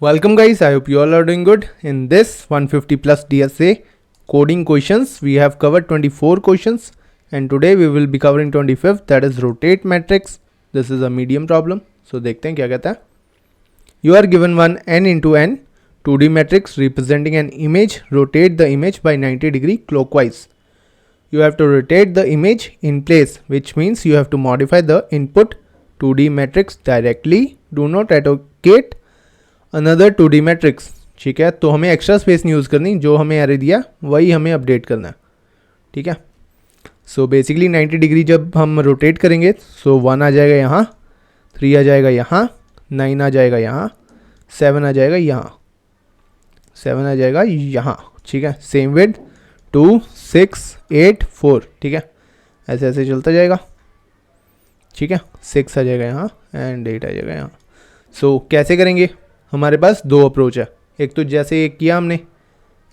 Welcome guys, I hope you all are doing good. In this 150 plus DSA coding questions, we have covered 24 questions and today we will be covering 25th, that is rotate matrix. This is a medium problem. So देखते हैं क्या कहता है. You are given one n into n 2D matrix representing an image. Rotate the image by 90 degree clockwise. You have to rotate the image in place, which means you have to modify the input 2D matrix directly. Do not allocate another 2D matrix. ठीक है, तो हमें extra space नहीं use करनी, जो हमें array दिया वही हमें अपडेट करना है. ठीक है, सो बेसिकली 90 डिग्री जब हम रोटेट करेंगे सो 1 आ जाएगा यहाँ, 3 आ जाएगा यहाँ, 9 आ जाएगा यहाँ, 7 आ जाएगा यहाँ, 7 आ जाएगा यहाँ. ठीक है, सेम विद 2, 6, 8, 4. ठीक है, ऐसे ऐसे चलता जाएगा. ठीक है, 6 आ जाएगा यहाँ एंड 8 आ जाएगा यहाँ. सो कैसे करेंगे, हमारे पास दो अप्रोच है. एक तो जैसे एक किया हमने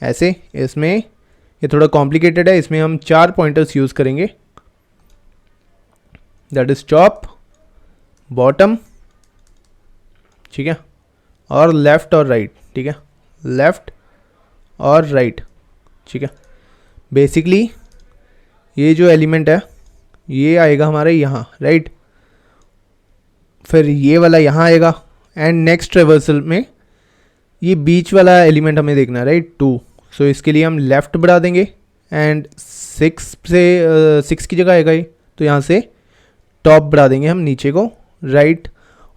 ऐसे, इसमें ये थोड़ा कॉम्प्लिकेटेड है, इसमें हम 4 पॉइंटर्स यूज़ करेंगे. दैट इज टॉप, बॉटम, ठीक है, और लेफ़्ट और राइट. ठीक है, लेफ़्ट और राइट. ठीक है, बेसिकली ये जो एलिमेंट है ये आएगा हमारे यहाँ, राइट. फिर ये वाला यहाँ आएगा एंड नेक्स्ट रिवर्सल में ये बीच वाला एलिमेंट हमें देखना है, राइट, 2. सो इसके लिए हम लेफ़्ट बढ़ा देंगे एंड 6 से 6 की जगह आएगा ये, तो यहाँ से टॉप बढ़ा देंगे हम नीचे को, राइट.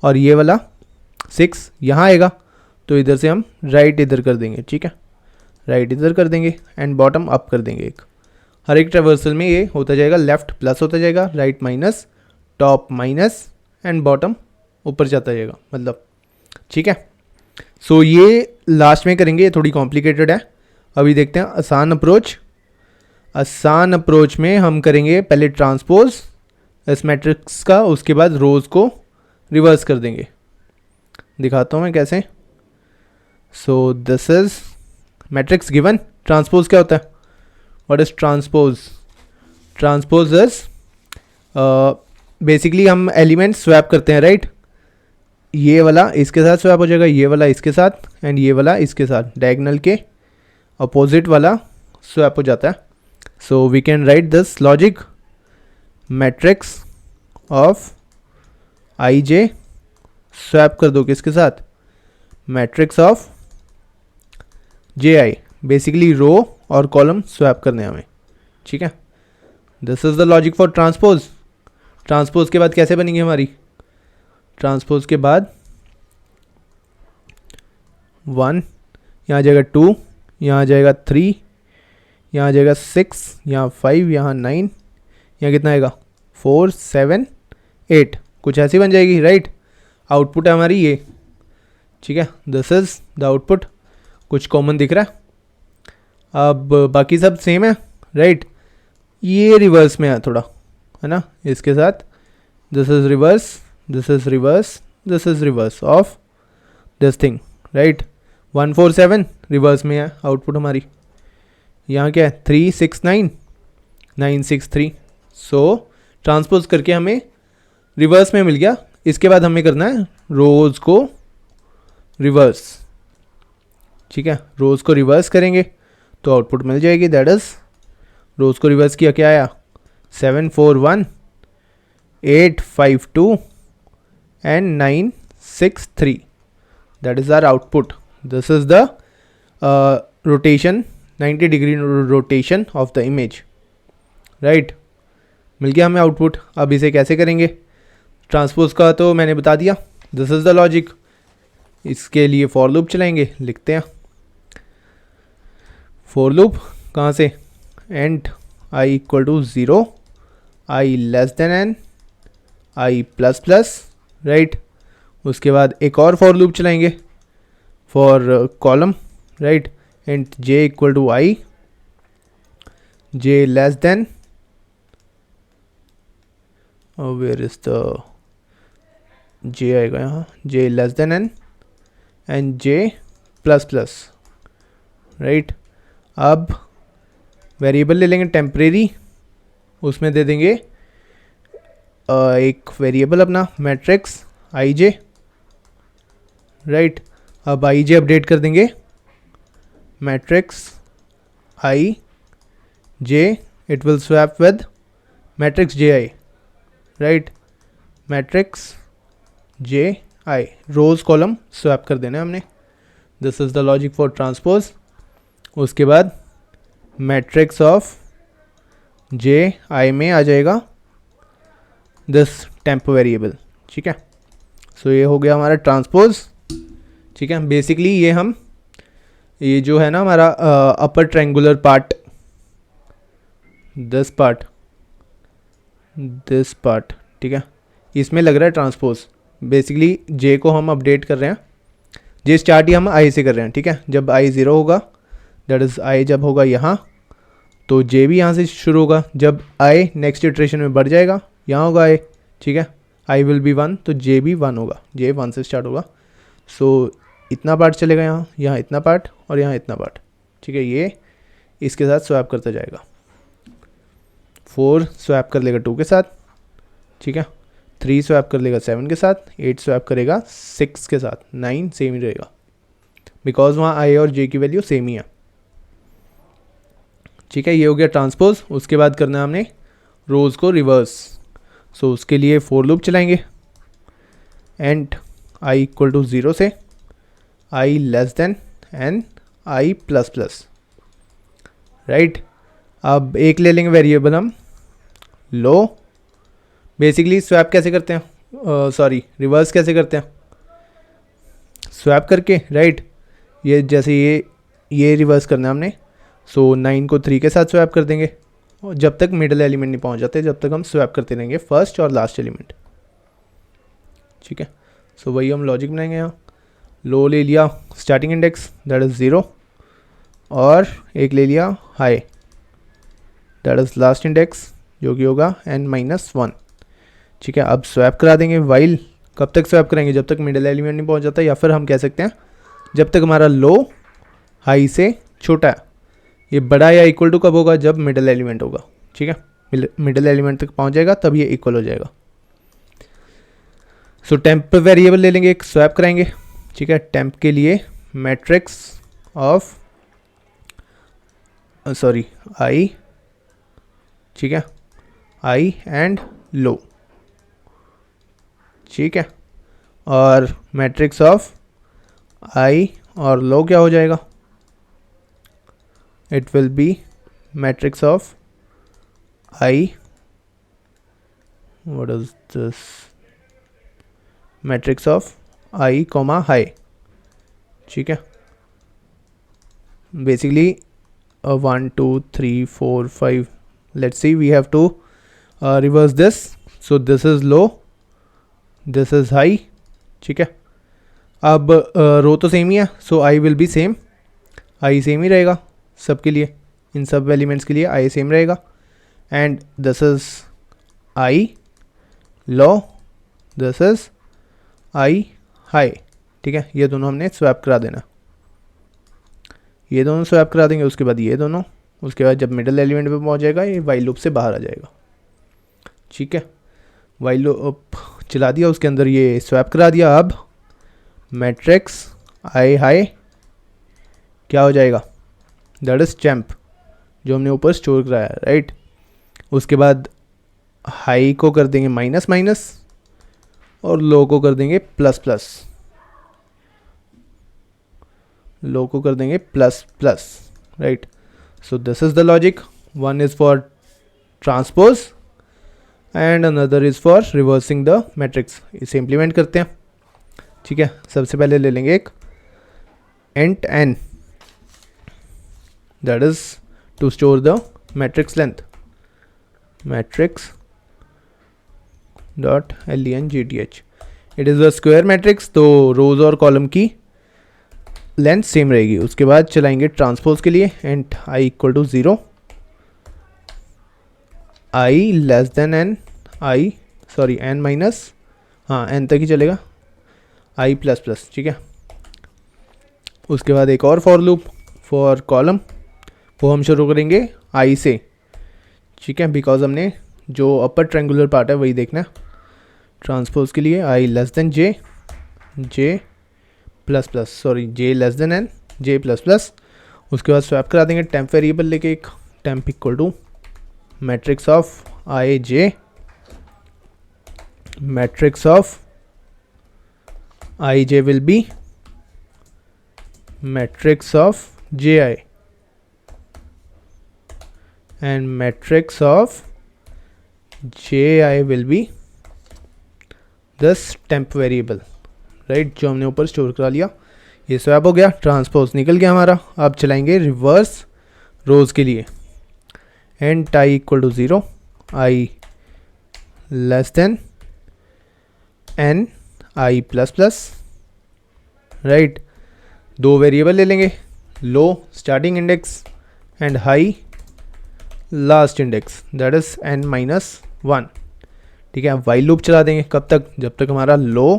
और ये वाला 6 यहाँ आएगा तो इधर से हम राइट इधर कर देंगे. ठीक है, राइट इधर कर देंगे एंड बॉटम अप कर देंगे. हर एक ट्रेवर्सल में ये होता जाएगा, लेफ़्ट प्लस होता जाएगा, right minus, top minus and bottom ऊपर जाता जाएगा, मतलब. ठीक है, सो ये लास्ट में करेंगे, ये थोड़ी कॉम्प्लिकेटेड है. अभी देखते हैं आसान अप्रोच. आसान अप्रोच में हम करेंगे पहले ट्रांसपोज इस मैट्रिक्स का, उसके बाद रोज़ को रिवर्स कर देंगे. दिखाता हूँ मैं कैसे. So this is matrix given. Transpose क्या होता है, what is transpose? Transpose is basically हम एलिमेंट स्वैप करते हैं, राइट. ये वाला इसके साथ स्वैप हो जाएगा, ये वाला इसके साथ एंड ये वाला इसके साथ, डायगोनल के अपोजिट वाला स्वैप हो जाता है. So we can write this logic, matrix of I j swap कर दो किसके साथ, matrix of J i. Basically row और कॉलम स्वैप करने हैं हमें. ठीक है, this is the logic for transpose. Transpose के बाद कैसे बनेंगे हमारी, ट्रांसपोज के बाद 1 यहाँ आ जाएगा, 2 यहाँ आ जाएगा, 3 यहाँ आ जाएगा, 6 यहाँ 5 यहाँ 9 यहाँ कितना आएगा, 4 7 8. कुछ ऐसी बन जाएगी, राइट. आउटपुट है हमारी ये. ठीक है, दिस इज द आउटपुट. कुछ कॉमन दिख रहा है. अब बाकी सब सेम है, राइट. ये रिवर्स में है थोड़ा, है ना, इसके साथ. This is reverse, this is reverse, this is reverse of this thing, right. 1 4 7 reverse में है आउटपुट हमारी. यहाँ क्या है, 3 6 9 9 6 3. सो ट्रांसपोज करके हमें रिवर्स में मिल गया. इसके बाद हमें करना है रोज़ को रिवर्स. ठीक है, रोज़ को रिवर्स करेंगे तो आउटपुट मिल जाएगी. दैट इज रोज़ को रिवर्स किया, क्या आया, 7 4 1 8 5 2 and 9 6 3. that is our output. This is the rotation, 90 degree rotation of the image, right. मिल गया हमें आउटपुट. अब इसे कैसे करेंगे, ट्रांसपोज का तो मैंने बता दिया. This is the logic. इसके लिए फॉर लूप चलाएंगे, लिखते हैं फॉर लूप. कहाँ से, and I equal to 0, I less than N, i plus plus, right. उसके बाद एक और फॉर लूप चलाएंगे for column, right. And j equal to i, j less than, where is the j आएगा यहाँ, j less than n and j plus plus, right. अब variable ले लेंगे टेम्परेरी, उसमें दे देंगे एक वेरिएबल अपना मैट्रिक्स आई जे, राइट. अब आई जे अपडेट कर देंगे, matrix I J, it will swap with matrix J I, right, matrix J I, rows column swap कर देना है हमने। This is the logic for transpose. उसके बाद मैट्रिक्स ऑफ जे आई में आ जाएगा दिस टेम्प वेरिएबल, ठीक है। सो ये हो गया हमारा ट्रांसपोज, ठीक है। बेसिकली ये जो है ना हमारा upper triangular part, this part, ठीक है, इसमें लग रहा है ट्रांसपोज। बेसिकली जे को हम अपडेट कर रहे हैं, जे स्टार्ट ही हम आई से कर रहे हैं, ठीक है। जब आई 0 होगा, दैट इज़ आई जब होगा यहाँ, तो जे भी यहाँ से शुरू होगा। जब आई नेक्स्ट इटरेशन में बढ़ जाएगा, यहाँ होगा आई, ठीक है, आई विल बी 1, तो जे भी 1 होगा, जे 1 से स्टार्ट होगा। सो इतना पार्ट चलेगा यहाँ, यहाँ इतना पार्ट और यहाँ इतना पार्ट, ठीक है। ये इसके साथ स्वैप करता जाएगा, 4 स्वैप कर लेगा 2 के साथ, ठीक है, 3 स्वैप कर लेगा 7 के साथ, 8 स्वैप करेगा 6 के साथ, 9 सेम ही रहेगा बिकॉज वहाँ आई और जे की वैल्यू सेम ही है, ठीक है। ये हो गया ट्रांसपोज। उसके बाद करना है हमने रोज़ को रिवर्स। सो उसके लिए फॉर लूप चलाएंगे, एंड आई इक्वल टू 0 से आई less than N i plus plus, right. अब एक ले लेंगे वेरिएबल हम लो। बेसिकली स्वैप कैसे करते हैं, रिवर्स कैसे करते हैं, स्वैप करके, राइट। ये जैसे ये रिवर्स करना है हमने। सो 9 को 3 के साथ स्वैप कर देंगे, और जब तक मिडल एलिमेंट नहीं पहुंच जाते, जब तक हम स्वैप करते रहेंगे फर्स्ट और लास्ट एलिमेंट, ठीक है। सो वही हम लॉजिक बनाएंगे। यहाँ लो ले लिया स्टार्टिंग इंडेक्स, दैट इज़ 0, और एक ले लिया high, that is last index, जो कि होगा n-1, ठीक है। अब स्वैप करा देंगे। वाइल कब तक स्वैप करेंगे, जब तक मिडल एलिमेंट नहीं पहुंच जाता, या फिर हम कह सकते हैं जब तक हमारा लो हाई से छोटा है। ये बड़ा या इक्वल टू कब होगा, जब मिडल एलिमेंट होगा, ठीक है। मिडल एलिमेंट तक पहुंच जाएगा तब ये इक्वल हो जाएगा। सो टेम्प वेरिएबल ले लेंगे, एक स्वैप कराएंगे, ठीक है। टेम्प के लिए मैट्रिक्स ऑफ आई, ठीक है, आई एंड लो, ठीक है। और मैट्रिक्स ऑफ आई और लो क्या हो जाएगा, it will be matrix of I, what is this, matrix of I comma high, ठीक है। Basically 1 2 3 4 5, let's see, we have to reverse this. So this is low, this is high, ठीक है। अब रो तो सेम ही है, so i will be same, i same ही रहेगा सबके लिए, इन सब एलिमेंट्स के लिए आई सेम रहेगा। And this is i low, this is i high, ठीक है। ये दोनों हमने स्वैप करा देना, ये दोनों स्वैप करा देंगे, उसके बाद ये दोनों, उसके बाद जब मिडल एलिमेंट पे पहुंच जाएगा ये वाइल लूप से बाहर आ जाएगा, ठीक है। वाइल लूप चला दिया, उसके अंदर ये स्वैप करा दिया। अब मैट्रिक्स आई हाई क्या हो जाएगा, दैट इज टेम्प, जो हमने ऊपर स्टोर कराया, राइट। उसके बाद हाई को कर देंगे माइनस माइनस, और लो को कर देंगे प्लस प्लस, लो को कर देंगे plus plus, right. So this is the logic. One is for transpose and another is for reversing the matrix. इसे implement करते हैं, ठीक है। सबसे पहले ले लेंगे एक int n, that is to store the matrix length, matrix dot length. It is a square matrix, तो रोज और कॉलम की लेंथ सेम रहेगी। उसके बाद चलाएंगे ट्रांसपोज के लिए, and I equal to 0, I less than N, I N minus, हाँ एन तक ही चलेगा, आई प्लस प्लस, ठीक है। उसके बाद एक और फॉर लूप फॉर कॉलम, वो हम शुरू करेंगे आई से, ठीक है, बिकॉज हमने जो अपर ट्रायंगुलर पार्ट है वही देखना है। ट्रांसपोज के लिए I less than J, J plus plus sorry J less than N, J plus plus. उसके बाद स्वैप करा देंगे टेम्प वेरिएबल लेके एक, temp equal to matrix of I J, matrix of I J will be matrix of J I and matrix of ji will be this temp variable, right, जो हमने ऊपर store करा लिया। ये स्वैप हो गया, ट्रांसपोज निकल गया हमारा। अब चलाएंगे रिवर्स रोज के लिए, and I equal to 0, I less than N i plus plus, right. दो वेरिएबल ले लेंगे, low starting index and high last index, that is n - 1। ठीक है, वाइल लूप चला देंगे कब तक, जब तक हमारा लो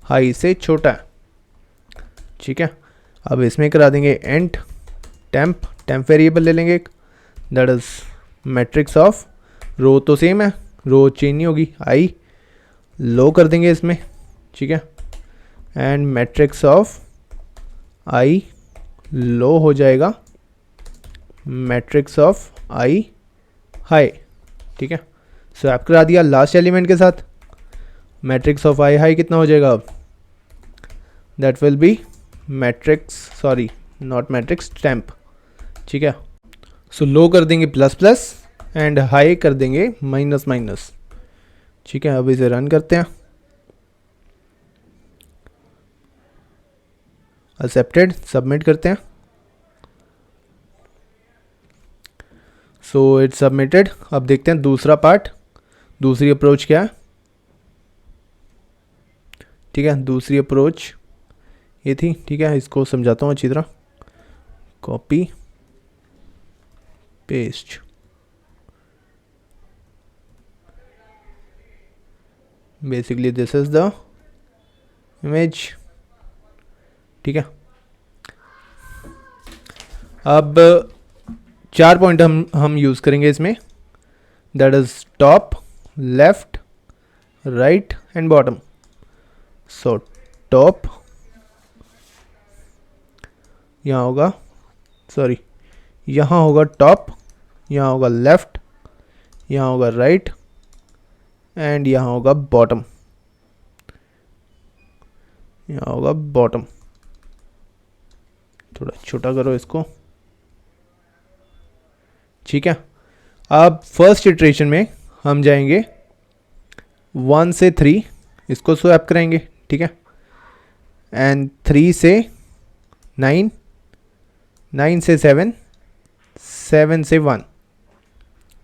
हाई से छोटा है। ठीक है, अब इसमें करा देंगे एंड टेम्प, टेम्प वेरिएबल ले लेंगे एक, दैट इज मैट्रिक्स ऑफ, रो तो सेम है, रो चेंज नहीं होगी, आई लो कर देंगे इसमें। ठीक है, एंड मैट्रिक्स ऑफ आई लो हो जाएगा मैट्रिक्स ऑफ आई हाई। ठीक है, स्वैप करा दिया लास्ट एलिमेंट के साथ, मैट्रिक्स ऑफ आई हाई कितना हो जाएगा अब, that will be matrix, sorry not matrix, temp. ठीक है, सो लो कर देंगे प्लस प्लस एंड हाई कर देंगे माइनस माइनस। ठीक है, अब इसे रन करते हैं, एक्सेप्टेड, सबमिट करते हैं। So it's submitted. अब देखते हैं दूसरा पार्ट, दूसरी अप्रोच क्या है। ठीक है, दूसरी अप्रोच ये थी। ठीक है, इसको समझाता हूँ अच्छी तरह, copy paste, basically this is the image. ठीक है, अब 4 पॉइंट हम यूज़ करेंगे इसमें, that is top, left, right and bottom. So top यहाँ होगा, सॉरी यहाँ होगा टॉप, यहाँ होगा लेफ्ट, यहाँ होगा राइट एंड यहाँ होगा बॉटम, यहाँ होगा बॉटम। थोड़ा छोटा करो इसको। ठीक है, अब फर्स्ट इटरेशन में हम जाएंगे 1 से 3, इसको स्वैप कराएंगे। ठीक है, एंड 3 से 9, 9 से 7, 7 से 1।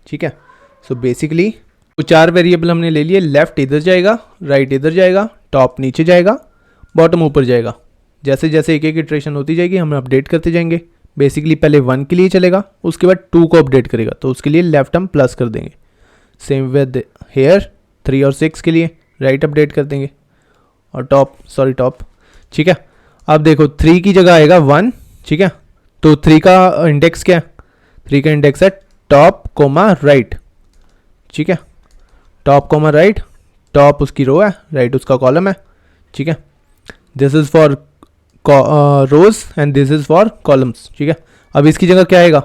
ठीक है, सो बेसिकली वो 4 वेरिएबल हमने ले लिए, लेफ्ट इधर जाएगा, राइट इधर जाएगा, टॉप नीचे जाएगा, बॉटम ऊपर जाएगा। जैसे जैसे एक एक इटरेशन होती जाएगी हम अपडेट करते जाएंगे। बेसिकली पहले 1 के लिए चलेगा, उसके बाद 2 को अपडेट करेगा, तो उसके लिए लेफ्ट हम प्लस कर देंगे। सेम विद हेयर 3 और 6 के लिए राइट अपडेट कर देंगे, और टॉप, सॉरी टॉप। ठीक है, अब देखो 3 की जगह आएगा 1। ठीक है, तो 3 का इंडेक्स क्या है, 3 का इंडेक्स है टॉप कोमा राइट। ठीक है, टॉप कोमा राइट, टॉप उसकी रो है, राइट उसका कॉलम है। ठीक है, this is for rows and this is for columns. ठीक है, अब इसकी जगह क्या आएगा,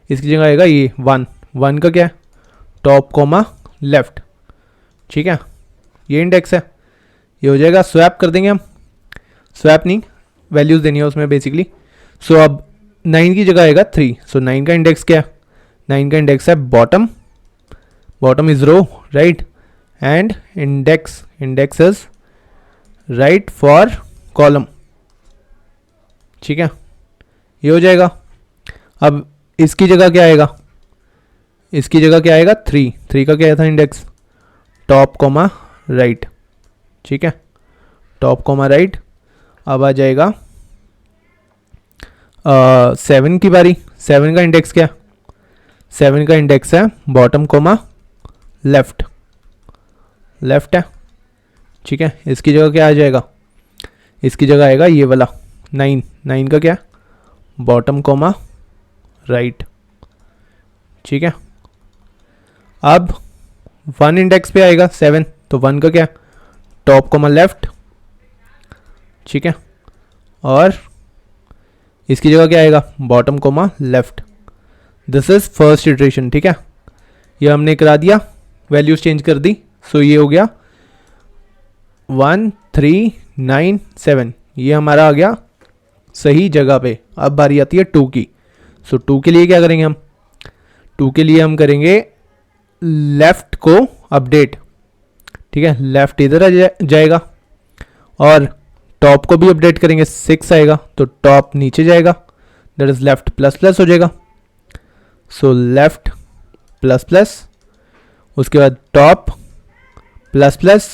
इसकी जगह आएगा ये 1, 1 का क्या है टॉप कोमा लेफ्ट। ठीक है, ये इंडेक्स है, ये हो जाएगा। स्वैप कर देंगे हम, स्वैप नहीं वैल्यूज देनी है उसमें बेसिकली। सो अब 9 की जगह आएगा 3, सो 9 का इंडेक्स क्या है, 9 का इंडेक्स है bottom, bottom is row right, and index, index is right for column. ठीक है, ये हो जाएगा। अब इसकी जगह क्या आएगा, इसकी जगह क्या आएगा 3, 3 का क्या था इंडेक्स टॉप कोमा राइट। ठीक है, टॉप कोमा राइट। अब आ जाएगा 7 की बारी, 7 का इंडेक्स क्या, 7 का इंडेक्स है बॉटम कोमा लेफ्ट, लेफ्ट है। ठीक है, इसकी जगह क्या आ जाएगा, इसकी जगह आएगा ये वाला 9, 9 का क्या बॉटम कोमा राइट। ठीक है, अब 1 इंडेक्स पे आएगा 7, तो 1 का क्या टॉप कोमा लेफ्ट। ठीक है, और इसकी जगह क्या आएगा, bottom comma left. This is first iteration, ठीक है। ये हमने करा दिया, वैल्यूज चेंज कर दी। सो ये हो गया 1 3 9 7, ये हमारा आ गया सही जगह पे। अब बारी आती है 2 की। सो 2 के लिए क्या करेंगे हम, 2 के लिए हम करेंगे लेफ्ट को अपडेट, ठीक है। लेफ्ट इधर आ जाएगा और टॉप को भी अपडेट करेंगे, 6 आएगा तो टॉप नीचे जाएगा, that is left plus plus हो जाएगा। सो लेफ्ट प्लस प्लस, उसके बाद टॉप प्लस प्लस।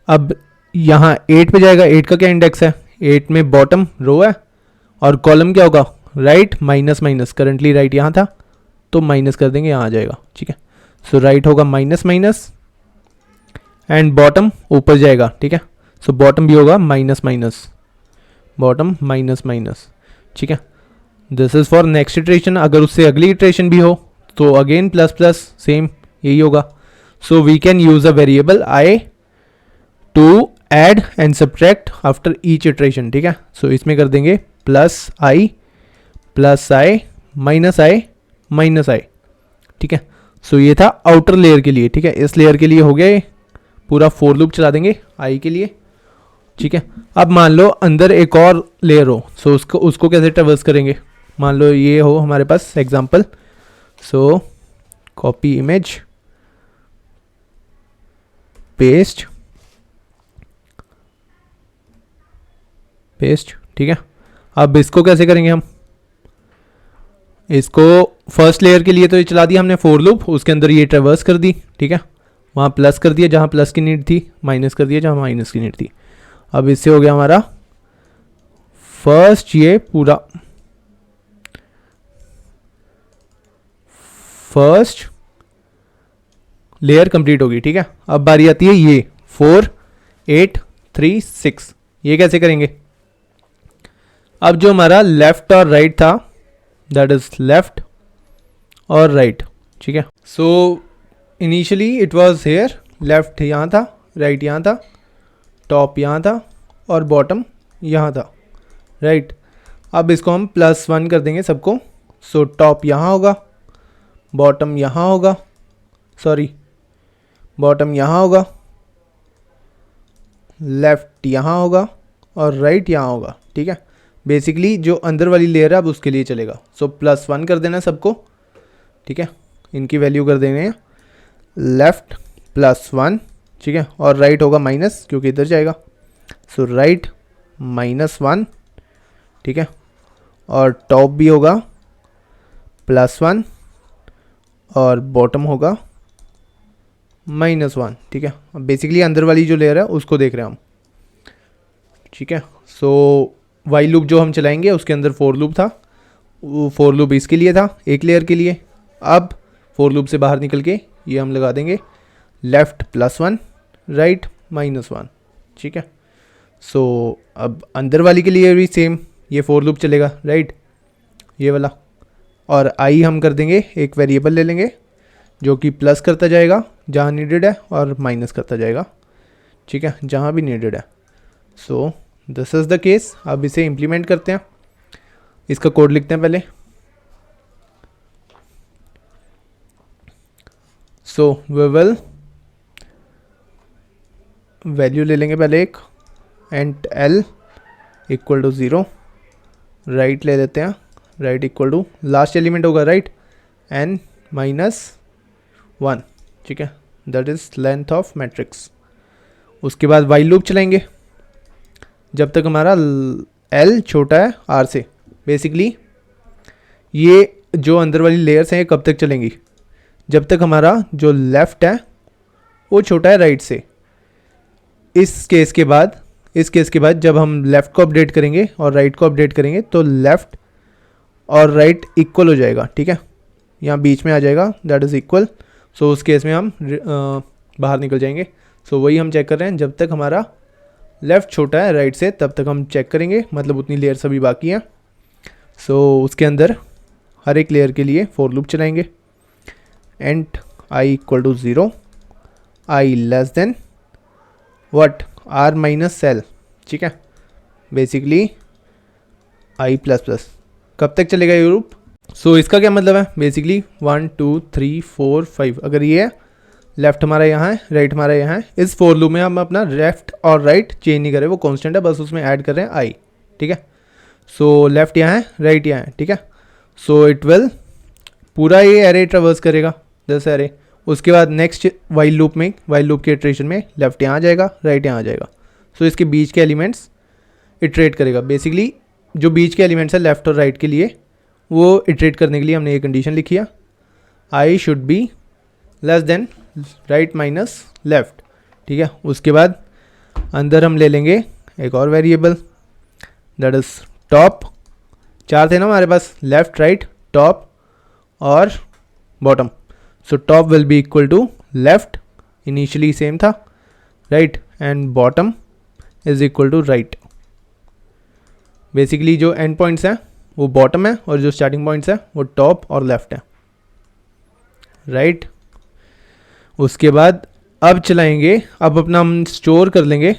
अब यहाँ 8 पे जाएगा, 8 का क्या इंडेक्स है, 8 में बॉटम रो है और कॉलम क्या होगा, right minus minus. Currently right यहाँ था तो माइनस कर देंगे, यहाँ आ जाएगा, ठीक है। सो राइट होगा माइनस माइनस एंड बॉटम ऊपर जाएगा, ठीक है। सो बॉटम भी होगा minus minus, bottom minus minus, ठीक है। This is for next iteration. अगर उससे अगली इटरेशन भी हो तो अगेन प्लस प्लस, सेम यही होगा। So we can use a variable I to add and subtract after each iteration, ठीक है। सो इसमें कर देंगे प्लस आई माइनस आई, ठीक है। सो ये था आउटर लेयर के लिए, ठीक है। इस लेयर के लिए हो गया, ये पूरा फोर लूप चला देंगे आई के लिए, ठीक है। अब मान लो अंदर एक और लेयर हो, सो उसको कैसे ट्रेवर्स करेंगे। मान लो ये हो हमारे पास example. So copy image, paste, ठीक है। अब इसको कैसे करेंगे हम, इसको फर्स्ट लेयर के लिए तो ये चला दिया हमने फोर लूप, उसके अंदर ये ट्रेवर्स कर दी, ठीक है। वहाँ प्लस कर दिया जहाँ प्लस की नीड थी, माइनस कर दिया जहाँ माइनस की नीड थी। अब इससे हो गया हमारा फर्स्ट, ये पूरा फर्स्ट लेयर कंप्लीट होगी, ठीक है। अब बारी आती है ये 4 8 3 6, ये कैसे करेंगे। अब जो हमारा लेफ्ट और राइट था, दैट इज लेफ्ट और राइट, ठीक है। So initially it was here, left यहाँ था, राइट यहाँ था, टॉप यहाँ था और बॉटम यहाँ था, राइट। अब इसको हम +1 कर देंगे सबको। सो टॉप यहाँ होगा, बॉटम यहाँ होगा, सॉरी बॉटम यहाँ होगा, लेफ्ट यहाँ होगा और राइट यहाँ होगा, ठीक है। बेसिकली जो अंदर वाली लेयर है अब उसके लिए चलेगा। सो +1 कर देना सबको, ठीक है। इनकी वैल्यू कर देंगे लेफ्ट +1, ठीक है। और राइट होगा माइनस क्योंकि इधर जाएगा। सो राइट -1, ठीक है। और टॉप भी होगा +1 और बॉटम होगा -1, ठीक है। अब बेसिकली अंदर वाली जो लेयर है उसको देख रहे हैं हम, ठीक है। सो वाइल लूप जो हम चलाएंगे उसके अंदर फोर लूप था, वो फोर लूप इसके लिए था, एक लेयर के लिए। अब फोर लूप से बाहर निकल के ये हम लगा देंगे लेफ्ट +1 राइट -1, ठीक है। सो अब अंदर वाली के लिए भी सेम ये फोर लूप चलेगा, राइट, ये वाला। और आई हम कर देंगे, एक वेरिएबल ले लेंगे जो कि प्लस करता जाएगा जहाँ नीडेड है और माइनस करता जाएगा, ठीक है, जहाँ भी नीडेड है। So this is the case. अब इसे इम्प्लीमेंट करते हैं, इसका कोड लिखते हैं पहले। सो वी विल वैल्यू ले लेंगे पहले एक, and l equal to 0, right ले लेते हैं, right equal to last element होगा राइट n -1, ठीक है, that is length of matrix. उसके बाद वाइल लूप चलाएंगे जब तक हमारा l छोटा है r से। बेसिकली ये जो अंदर वाली लेयर्स हैं ये कब तक चलेंगी, जब तक हमारा जो लेफ़्ट है वो छोटा है राइट से। इस केस के बाद जब हम लेफ़्ट को अपडेट करेंगे और राइट को अपडेट करेंगे तो लेफ़्ट और राइट इक्वल हो जाएगा, ठीक है, यहाँ बीच में आ जाएगा, दैट इज़ इक्वल। सो उस केस में हम बाहर निकल जाएंगे। सो वही हम चेक कर रहे हैं, जब तक हमारा लेफ़्ट छोटा है राइट से तब तक हम चेक करेंगे, मतलब उतनी लेयर सभी बाकी हैं। सो उसके अंदर हर एक लेयर के लिए फॉर लूप चलाएंगे, and i equal to 0, i less than what r minus l, ठीक है। Basically I plus plus. कब तक चलेगा ये लूप? सो इसका क्या मतलब है? बेसिकली 1 2 3 4 5, अगर ये है लेफ्ट हमारा यहाँ है, राइट हमारा यहाँ है, इस फोर लूप में हम अपना लेफ्ट और राइट चेंज नहीं कर रहे, वो कांस्टेंट है, बस उसमें ऐड कर रहे हैं आई। ठीक है, सो लेफ्ट यहाँ है, राइट यहाँ है। ठीक है, सो इट विल पूरा ये एरे ट्रेवर्स करेगा, 10 एरे। उसके बाद नेक्स्ट वाइल लूप में, वाइल लूप के इटरेशन में लेफ्ट यहाँ आ जाएगा, राइट यहाँ आ जाएगा। सो इसके बीच के एलिमेंट्स इटरेट करेगा। बेसिकली जो बीच के एलिमेंट्स है लेफ्ट और राइट के लिए, वो इटरेट करने के लिए हमने ये कंडीशन लिखी है, I should be less than right minus left. ठीक है, उसके बाद अंदर हम ले लेंगे एक और वेरिएबल, दैट इज टॉप। 4 थे ना हमारे पास, लेफ्ट राइट टॉप और bottom. So top will be equal to left, initially same था, right, and bottom is equal to right. Basically जो एंड पॉइंट्स हैं वो बॉटम है और जो स्टार्टिंग पॉइंट्स है वो टॉप और लेफ्ट है, राइट। उसके बाद अब चलाएंगे, अब अपना हम स्टोर कर लेंगे।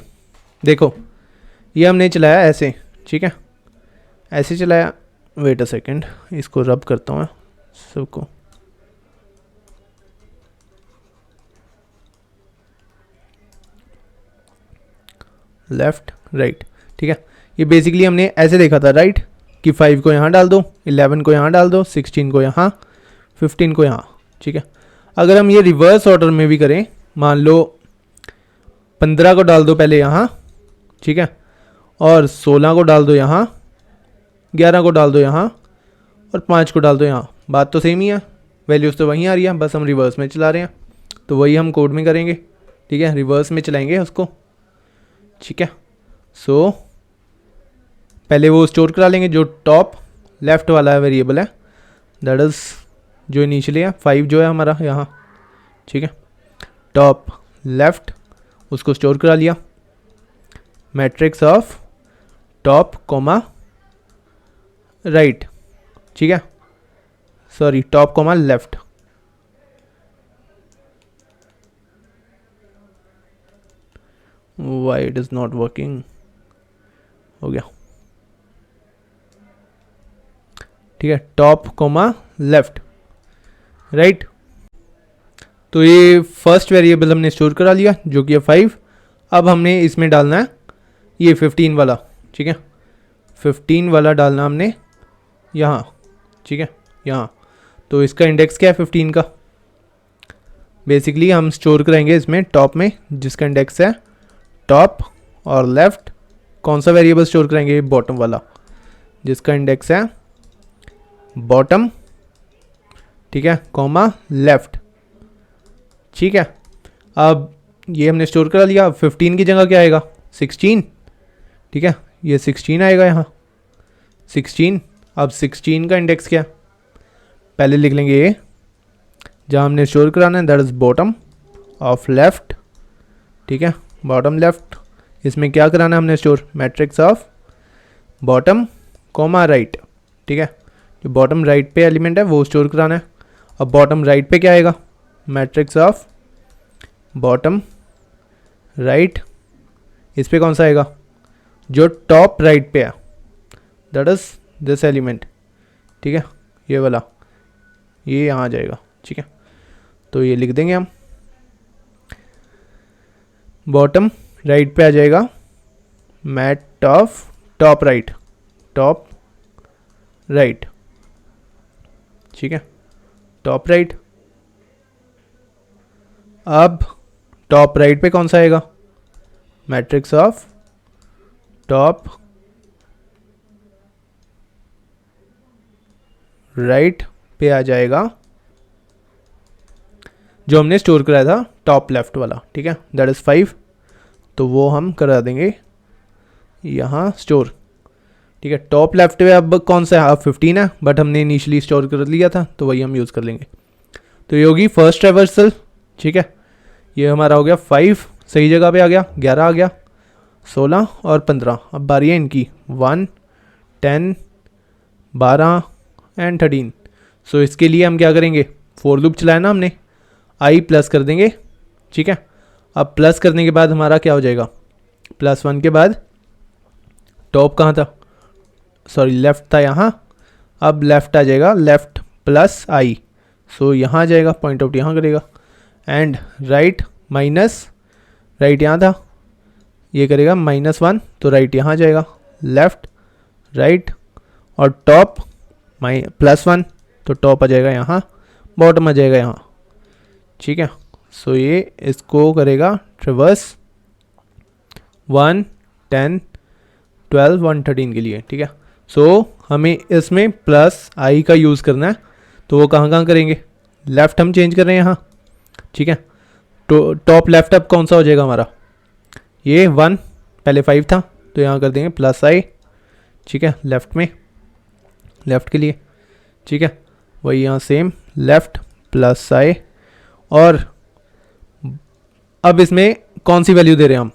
देखो ये हमने चलाया ऐसे, ठीक है, ऐसे चलाया। वेट अ सेकेंड, इसको रब करता हूँ सबको। लेफ्ट राइट, ठीक है। ये बेसिकली हमने ऐसे देखा था, राइट, कि 5 को यहाँ डाल दो, 11 को यहाँ डाल दो, 16 को यहाँ, 15 को यहाँ। ठीक है, अगर हम ये रिवर्स ऑर्डर में भी करें, मान लो 15 को डाल दो पहले यहाँ, ठीक है, और 16 को डाल दो यहाँ, 11 को डाल दो यहाँ और 5 को डाल दो यहाँ। बात तो सेम ही है, वैल्यूज़ तो वहीं आ रही है, बस हम रिवर्स में चला रहे हैं। तो वही हम कोड में करेंगे, ठीक है, रिवर्स में चलाएंगे उसको। ठीक है, सो पहले वो स्टोर करा लेंगे जो टॉप लेफ्ट वाला वेरिएबल है, दैट इज़ जो इनिशियली है 5 जो है हमारा यहाँ। ठीक है, टॉप लेफ्ट उसको स्टोर करा लिया, matrix of top comma right. ठीक है, sorry, top comma left. Why it is not working, हो गया। ठीक है, टॉप कॉमा लेफ्ट, राइट। तो ये फर्स्ट वेरिएबल हमने स्टोर करा लिया जो कि है 5। अब हमने इसमें डालना है ये 15 वाला। ठीक है, 15 वाला डालना हमने यहाँ, ठीक है, यहाँ। तो इसका इंडेक्स क्या है 15 का? बेसिकली हम स्टोर करेंगे इसमें टॉप में, जिसका इंडेक्स है टॉप, और लेफ्ट कौन सा वेरिएबल स्टोर करेंगे? बॉटम वाला, जिसका इंडेक्स है बॉटम, ठीक है, कॉमा लेफ्ट। ठीक है, अब ये हमने स्टोर करा लिया। 15 की जगह क्या आएगा? 16। ठीक है, ये 16 आएगा यहाँ, 16। अब 16 का इंडेक्स क्या? पहले लिख लेंगे ये जहाँ हमने स्टोर कराना है, that is bottom of left. ठीक है, बॉटम लेफ्ट। इसमें क्या कराना है हमने store? Matrix of bottom comma right. ठीक है, जो बॉटम राइट पे एलिमेंट है वो स्टोर कराना है। अब बॉटम राइट पे क्या आएगा? Matrix of bottom right. इस पे कौन सा आएगा? जो टॉप राइट पे है, दैट इज दिस एलिमेंट। ठीक है, ये वाला, ये यहाँ आ जाएगा। ठीक है, तो ये लिख देंगे हम, बॉटम राइट पे आ जाएगा mat of top right, top right. ठीक है, टॉप राइट। अब टॉप राइट पे कौन सा आएगा? मैट्रिक्स ऑफ टॉप राइट पे आ जाएगा जो हमने स्टोर कराया था टॉप लेफ्ट वाला। ठीक है, दैट इज 5। तो वो हम करा देंगे यहाँ स्टोर। ठीक है, टॉप लेफ्ट पे अब कौन सा है? अब 15 है, बट हमने इनिशियली स्टोर कर लिया था तो वही हम यूज़ कर लेंगे। तो ये होगी फर्स्ट ट्रैवर्सल। ठीक है, ये हमारा हो गया 5 सही जगह पे आ गया, 11 आ गया, 16 और 15। अब बारी है इनकी 1, 10, 12 एंड 13। सो इसके लिए हम क्या करेंगे? फोर लूप चलाया ना हमने, आई प्लस कर देंगे। ठीक है, अब प्लस करने के बाद हमारा क्या हो जाएगा? +1 के बाद टॉप कहाँ था, सॉरी लेफ़्ट था यहाँ, अब लेफ़्ट आ जाएगा लेफ़्ट प्लस आई, सो यहाँ आ जाएगा, पॉइंट आउट यहाँ करेगा, एंड राइट माइनस, राइट यहाँ था, ये करेगा -1, तो राइट यहाँ आ जाएगा, लेफ़्ट राइट और टॉप +1, तो टॉप आ जाएगा यहाँ, बॉटम आ जाएगा यहाँ, ठीक है। सो ये इसको करेगा ट्रिवर्स 1, 10, 12, 113 के लिए, ठीक है। सो हमें इसमें प्लस आई का यूज़ करना है, तो वो कहाँ कहाँ करेंगे, लेफ़्ट हम चेंज कर रहे हैं यहाँ, ठीक है। तो टॉप लेफ़्ट अब कौन सा हो जाएगा हमारा, ये 1, पहले 5 था, तो यहाँ कर देंगे प्लस आई, ठीक है, लेफ़्ट में, लेफ़्ट के लिए, ठीक है। वही यहाँ सेम लेफ़्ट प्लस आई, और अब इसमें कौन सी वैल्यू दे रहे हैं हम,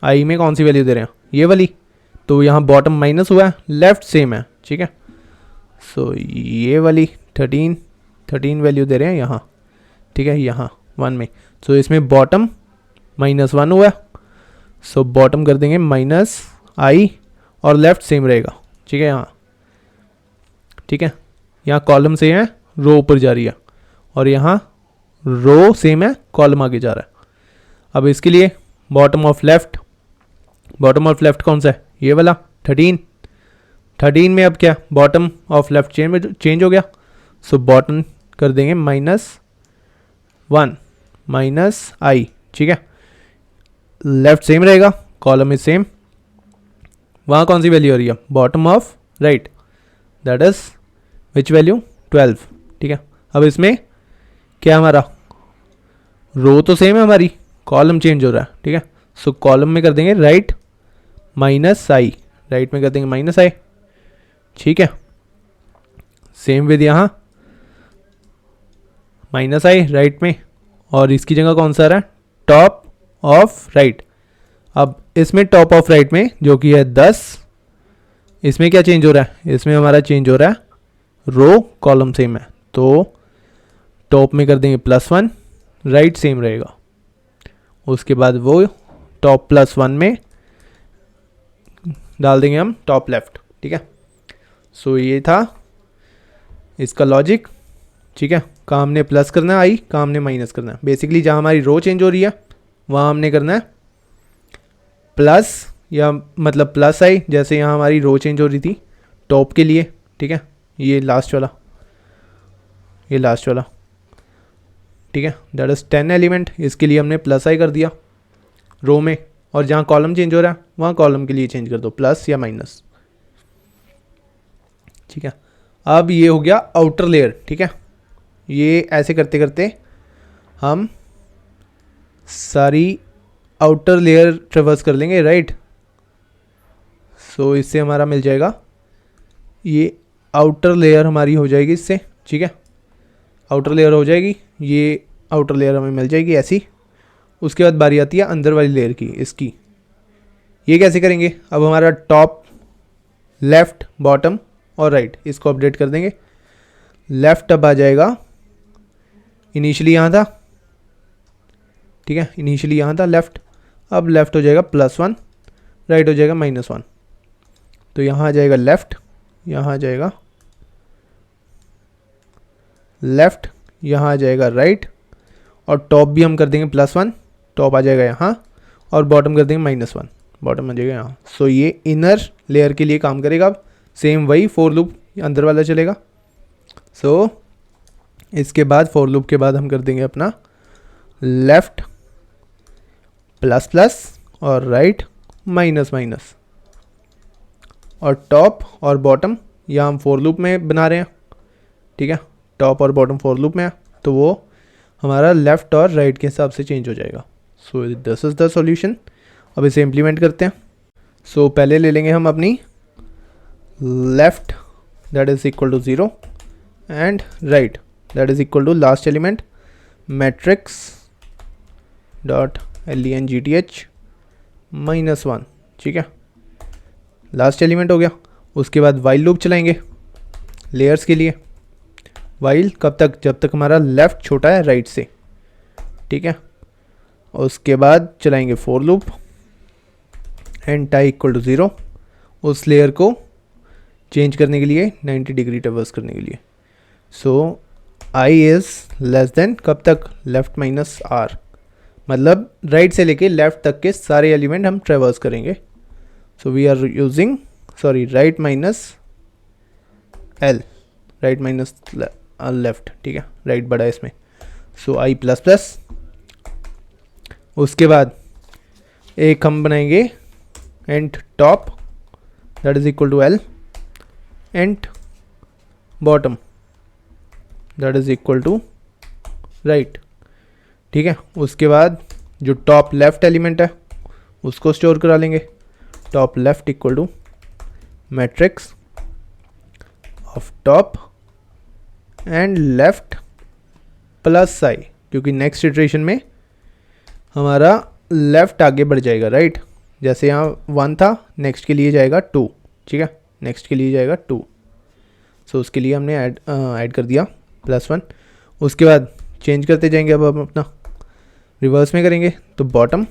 आई में कौन सी वैल्यू दे रहे हैं, ये वाली, तो यहाँ बॉटम माइनस हुआ है, लेफ़्ट सेम है, ठीक है। सो ये वाली 13 वैल्यू दे रहे हैं यहाँ, ठीक है, यहाँ 1 में, सो इसमें बॉटम -1 हुआ है, सो बॉटम कर देंगे -i और लेफ़्ट सेम रहेगा, ठीक है यहाँ, ठीक है। यहाँ कॉलम सेम है, रो ऊपर जा रही है, और यहाँ रो सेम है, कॉलम आगे जा रहा है। अब इसके लिए बॉटम ऑफ लेफ़्ट कौन सा है, ये वाला 13 में अब क्या, बॉटम ऑफ लेफ़्ट चेंज हो गया, सो बॉटम कर देंगे -1 -i, ठीक है, लेफ़्ट सेम रहेगा, कॉलम इज सेम, वहाँ कौन सी वैल्यू हो रही है, bottom of right, that is which value 12, ठीक है। अब इसमें क्या हमारा, रो तो सेम है हमारी, कॉलम चेंज हो रहा है, ठीक है। सो कॉलम में कर देंगे राइट -i, राइट में कर देंगे -i, ठीक है। सेम विद यहाँ -i राइट में, और इसकी जगह कौन सा आ रहा है, टॉप ऑफ राइट। अब इसमें टॉप ऑफ राइट में जो कि है 10, इसमें क्या चेंज हो रहा है, इसमें हमारा चेंज हो रहा है रो, कॉलम सेम है, तो टॉप में कर देंगे +1, राइट सेम रहेगा, उसके बाद वो टॉप +1 में डाल देंगे हम टॉप लेफ़्ट, ठीक है। सो ये था इसका लॉजिक, ठीक है। कहाँ हमने प्लस करना है आई, कहाँ हमने माइनस करना है, बेसिकली जहाँ हमारी रो चेंज हो रही है वहाँ हमने करना है प्लस, या मतलब प्लस आई, जैसे यहाँ हमारी रो चेंज हो रही थी टॉप के लिए, ठीक है, ये लास्ट वाला, ठीक है, दैट इज 10 एलिमेंट, इसके लिए हमने प्लस आई कर दिया रो में, और जहाँ कॉलम चेंज हो रहा है वहाँ कॉलम के लिए चेंज कर दो प्लस या माइनस, ठीक है। अब ये हो गया आउटर लेयर, ठीक है। ये ऐसे करते करते हम सारी आउटर लेयर ट्रेवर्स कर लेंगे, राइट। सो इससे हमारा मिल जाएगा, ये आउटर लेयर हमारी हो जाएगी इससे, ठीक है, आउटर लेयर हो जाएगी, ये आउटर लेयर हमें मिल जाएगी ऐसी। उसके बाद बारी आती है अंदर वाली लेयर की, इसकी, ये कैसे करेंगे, अब हमारा टॉप लेफ़्ट बॉटम और राइट, इसको अपडेट कर देंगे। लेफ़्ट अब आ जाएगा, इनिशियली यहाँ था, ठीक है, इनिशियली यहाँ था लेफ़्ट, अब लेफ़्ट हो जाएगा +1, राइट हो जाएगा -1, तो यहाँ आ जाएगा लेफ़्ट, यहाँ आ जाएगा लेफ़्ट, यहाँ आ जाएगा राइट, और टॉप भी हम कर देंगे +1, टॉप आ जाएगा यहाँ, और बॉटम कर देंगे -1, बॉटम आ जाएगा यहाँ। सो ये इनर लेयर के लिए काम करेगा। अब सेम वही फॉर लूप अंदर वाला चलेगा। सो इसके बाद फॉर लूप के बाद हम कर देंगे अपना लेफ़्ट ++ और राइट -, और टॉप और बॉटम यहाँ हम फॉर लूप में बना रहे हैं, ठीक है, टॉप और बॉटम फॉर लूप में है, तो वो हमारा लेफ़्ट और राइट के हिसाब से चेंज हो जाएगा। So this is the solution. अब इसे इम्प्लीमेंट करते हैं। सो पहले ले लेंगे हम अपनी left that is equal to 0 and right that is equal to last element matrix dot length -1, ठीक है, लास्ट एलिमेंट हो गया। उसके बाद वाइल लूप चलाएंगे लेयर्स के लिए। वाइल कब तक, जब तक हमारा लेफ़्ट छोटा है राइट से, ठीक है। उसके बाद चलाएंगे for loop and I equal to 0। उस लेयर को चेंज करने के लिए, 90 डिग्री ट्रैवर्स करने के लिए। सो आई इज़ लेस देन कब तक, लेफ्ट माइनस आर, मतलब राइट से लेके लेफ्ट तक के सारे एलिमेंट हम ट्रैवर्स करेंगे। So we are using right minus L, right minus left, ठीक है, राइट बड़ा है इसमें। सो आई प्लस प्लस, उसके बाद एक हम बनाएंगे and top that is equal to L and bottom that is equal to right, ठीक है। उसके बाद जो टॉप लेफ्ट एलिमेंट है उसको स्टोर करा लेंगे, top left equal to matrix of top and left plus i, क्योंकि नेक्स्ट इटरेशन में हमारा लेफ्ट आगे बढ़ जाएगा, राइट। जैसे यहाँ 1 था, नेक्स्ट के लिए जाएगा 2, ठीक है, नेक्स्ट के लिए जाएगा 2। सो उसके लिए हमने ऐड कर दिया +1। उसके बाद चेंज करते जाएंगे, अब हम अपना रिवर्स में करेंगे। तो bottom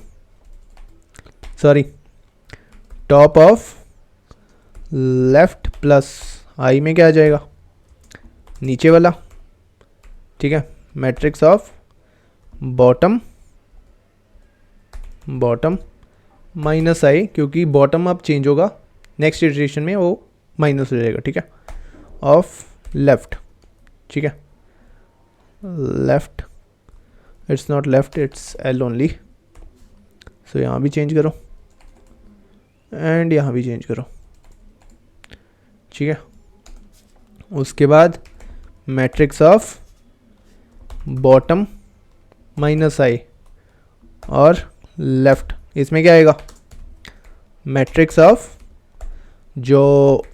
top of left plus i में क्या आ जाएगा, नीचे वाला, ठीक है, matrix of bottom minus i, क्योंकि बॉटम अब चेंज होगा नेक्स्ट इटरेशन में, वो माइनस हो जाएगा, ठीक है, ऑफ लेफ्ट, ठीक है, left, it's not left, it's L only. So यहाँ भी चेंज करो एंड यहाँ भी चेंज करो, ठीक है। उसके बाद मैट्रिक्स ऑफ बॉटम माइनस आई और लेफ्ट, इसमें क्या आएगा, मैट्रिक्स ऑफ जो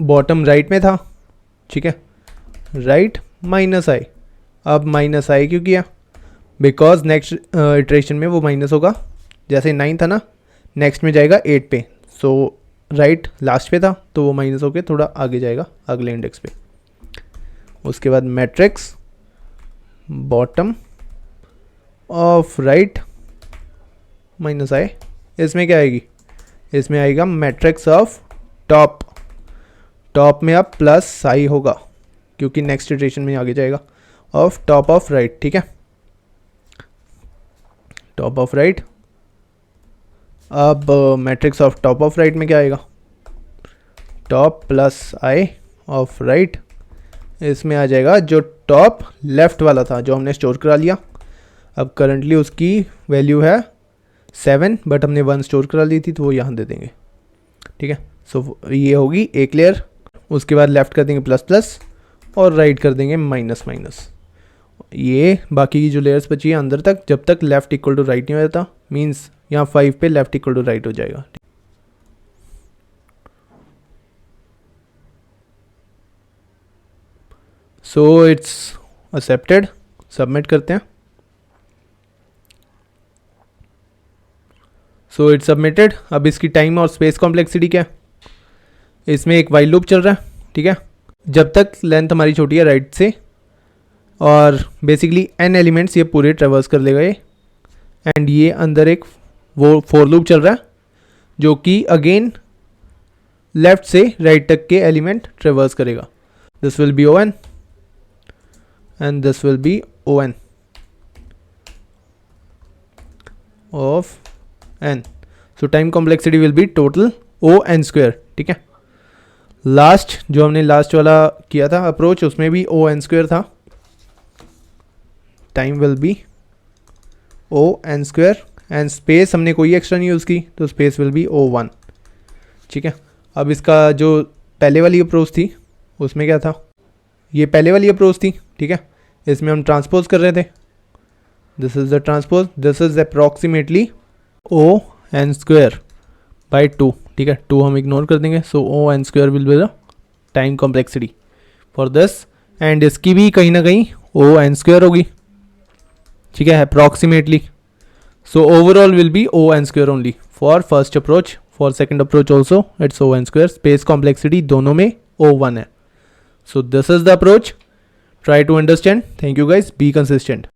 बॉटम राइट में था, ठीक है, राइट माइनस आई। अब माइनस आई क्यों किया, बिकॉज नेक्स्ट इटरेशन में वो माइनस होगा, जैसे 9 था ना, नेक्स्ट में जाएगा 8 पे। सो राइट लास्ट पे था तो वो माइनस होके थोड़ा आगे जाएगा अगले इंडेक्स पे। उसके बाद matrix bottom of right minus i, इसमें क्या आएगी, इसमें आएगा मैट्रिक्स ऑफ टॉप में अब प्लस आई होगा, क्योंकि नेक्स्ट इटरेशन में आगे जाएगा, ऑफ टॉप ऑफ राइट, ठीक है, टॉप ऑफ राइट। अब matrix of top of right में क्या आएगा, top plus I of right, इसमें आ जाएगा जो टॉप लेफ्ट वाला था जो हमने स्टोर करा लिया। अब करंटली उसकी वैल्यू है 7, बट हमने 1 स्टोर करा ली थी तो वो यहाँ दे देंगे, ठीक है। सो ये होगी एक लेयर। उसके बाद लेफ्ट कर देंगे प्लस प्लस और राइट कर देंगे माइनस माइनस। ये बाकी की जो लेयर्स बची है अंदर तक, जब तक लेफ्ट इक्वल टू राइट नहीं हो जाता, मीन्स यहाँ 5 पे लेफ्ट इक्वल टू राइट हो जाएगा। सो इट्स एक्सेप्टेड, सबमिट करते हैं। So it's submitted. अब इसकी टाइम और स्पेस कॉम्प्लेक्सिटी क्या है, इसमें एक वाइल लूप चल रहा है, ठीक है, जब तक लेंथ हमारी छोटी है राइट से, और बेसिकली n एलिमेंट्स ये पूरे ट्रेवर्स कर लेगा ये, एंड ये अंदर एक वो फॉर लूप चल रहा है जो कि अगेन लेफ्ट से राइट तक के एलिमेंट ट्रेवर्स करेगा। This will be O(n) and this will be O(n) of n. So time complexity will be total O(n²), ठीक है। लास्ट जो हमने लास्ट वाला किया था अप्रोच, उसमें भी O(n²) था। Time will be O(n²) and space हमने कोई एक्स्ट्रा नहीं यूज़ की, तो स्पेस विल बी O(1), ठीक है। अब इसका जो पहले वाली अप्रोच थी उसमें क्या था, ये पहले वाली अप्रोच थी, ठीक है, इसमें हम ट्रांसपोज कर रहे थे, this is the transpose, this is approximately O(n²)/2, ठीक है, 2 हम इग्नोर कर देंगे। सो O(n²) will be the time complexity for this, and इसकी भी कहीं ना कहीं O(n²) होगी, ठीक है, approximately. So overall will be O(n²) only for first approach, for second approach also it's O(n²). Space complexity दोनों में O(1) है। So this is the approach. Try to understand. Thank you guys. Be consistent.